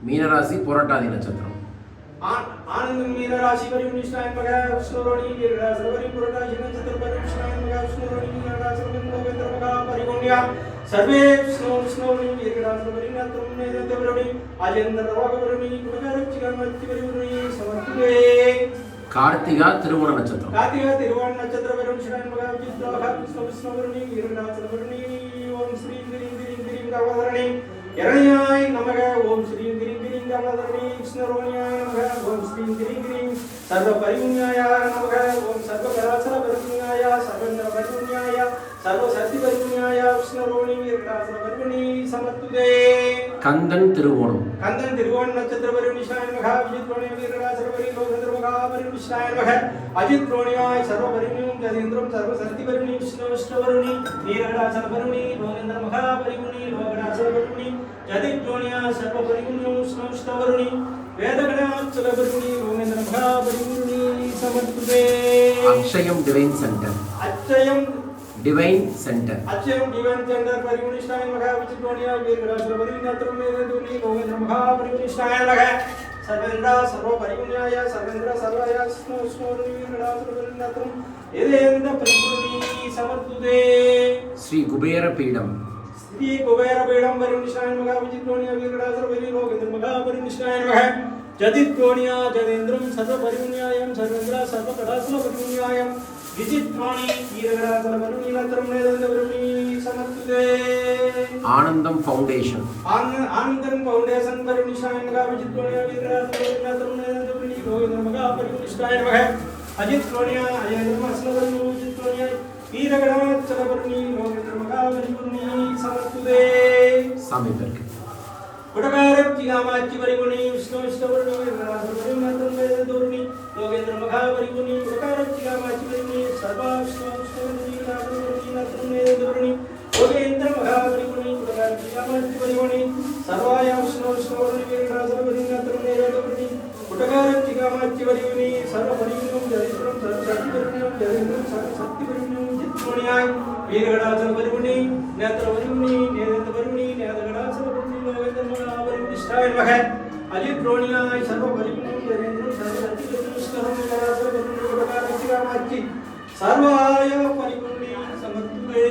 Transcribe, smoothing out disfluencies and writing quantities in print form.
மீனராசி புரட்டாதி நட்சத்திரம். ஆனந்தம் மீனராசி பரிவிஷ்ணாய நமக. விஷ்ணுரோணி வீரராசவரி புரட்டாதி நட்சத்திர பரிவிஷ்ணாய நமக. விஷ்ணுரோணி வீரராசவரி நோவேந்திர மகா பரிகுண்யா சர்வே விஷ்ணுரோணி வீரராசவரி நத்ரம் நேதவரணி அஜேந்திர ரோகவரணி குணகரச்சிகமர்த்தி பரிவுரணி சமர்த்துவே. கார்த்திகா திருவோண நட்சத்திரம். கார்த்திகா திருவோண நட்சத்திர பரிவிஷ்ணாய நமக. விஜித்ரோக விஷ்ணுரோணி வீரராசவரி ஓம் ஸ்ரீ கிரீம் கிரீம் கிரீம் கவதரணி இரணியாய் நமக. ஓம் ஸ்ரீ கிரீம் கிரீம் கவதரணி விஷ்ணுரோணியாய நமக. ஓம் ஸ்ரீ கிரீம் கிரீம் சர்வ பரிகுண்யாய நமக. ஓம் சர்வ பராசர பரிகுண்யாய சர்வேந்திர பரிகுண்யாய சர்வ சக்தி பரிகுண்யாய விஷ்ணுரோணி வீரராசர பரிகுணி சமர்த்துதே. கந்தன் திருவோணம். கந்தன் திருவோண நட்சத்திர பரிவிஷ்ணாய நமக. விஜித்ரோணி வீரராசர பரி லோகேந்திர மகா பரிவிஷ்ணாய நமக. அஜித்ரோணியாய் சர்வ பரிகுணியும் ஜதேந்திரம் சர்வ சக்தி பரிகுணி விஷ்ணுவருணி வீரராசர பரிகுணி லோகேந்திர மகா பரிகுணி லோகராசர பரிகுணி ஜதித்ரோணியா சர்வ பரிகுணியும் விஷ்ணுவருணி வேதகணாச்சல பரிகுணி லோகேந்திர மகா பரிகுணி சமர்த்துதே. Akshayam divine centre. Akshayam divine centre. Akshayam divine centre பரிகுணிஷ்டாய மகா. விசித்ரோணியா வீரராசர பரிகுணி நத்ரம் நேததுனி லோகேந்திர மகா பரிகுணிஷ்டாய மகா. சர்வேந்திர சர்வ பரிகுண்யாய சர்வேந்திர சர்வாய விஷ்ணுவருணி வீரராசர பரிகுணி நத்ரம் ஏதேந்திர பரிகுணி சமர்த்துதே. ஸ்ரீ குபேர பீடம். ஸ்ரீ குபேர பீடம் பரிகுணிஷ்டாய மகா. விசித்ரோணியா வீரராசர பரிகுணி லோகேந்திர மகா பரிகுணிஷ்டாய மகா. ஜதித்ரோணியா ஜதேந்திரம் சர்வ பரிகுண்யாயம் சர்வேந்திர சர்வ கடாசுல பரிகுண்யாயம் விசித்ரோணி வீரராசர பரிகுணி நத்ரம் நேதேந்திர பரிகுணி சமர்த்துதே. ஆனந்தம் ஃபவுண்டேஷன். ஆனந்தம் ஃபவுண்டேஷன் பரிகுணிஷ்டாய மகா. விசித்ரோணியா வீரராசர பரிகுணி நத்ரம் நேதேந்திர பரிகுணி லோகேந்திர மகா பரிகுணிஷ்டாய மகா. அஜித்ரோணியா அஜேந்திரம் அஸ்ல பரிகுணி விசித்ரோணியா வீரகணாச்சல பரிகுணி லோகேந்திர மகா பரிகுணி சமர்த்துதே. சாமி பேருக்கு. குடகாரம் சிகாமாச்சி பரிகுணி விஷ்ணுவருணி வீரராசர பரிகுணி நத்ரம் நேதேந்திர லோகேந்திர மகா பரிகுணி குடகாரம் சிகாமாச்சி பரிகுணி சர்வா விஷ்ணுவருணி வீரராசர பரிகுணி நத்ரம் நேதேந்திர லோகேந்திர மகா பரிகுணி குடகாரம் சிகாமாச்சி பரிகுணி சர்வாய விஷ்ணுவருணி வீரராசர பரிகுணி நத்ரம் நேதேந்திர குடகாரம் சிகாமாச்சி பரிகுணி சர்வ பரிகுணியும் ஜதேந்திரம் சர்வ சக்தி பரிகுணியும் ஜதேந்திரம் சர்வ சக்தி பரிகுணியும் ஜித்ரோணியாய் வீரகடாசர பரிகுணி நேத்திர பரிகுணி நேதேந்திர பரிகுணி நேதகடாசர பரிகுணி லோகேந்திர மகா பரிகுணிஷ்டாய மக. அஜித்ரோணியாய் சர்வ பரிகுணியும் ஜதேந்திரம் சர்வ சக்தி பரிகுணி விஷ்ணுவருணி வீரராசர பரிகுணி குடகாரம் சிகாமாச்சி சர்வாய பரிகுணி சமர்த்துதே.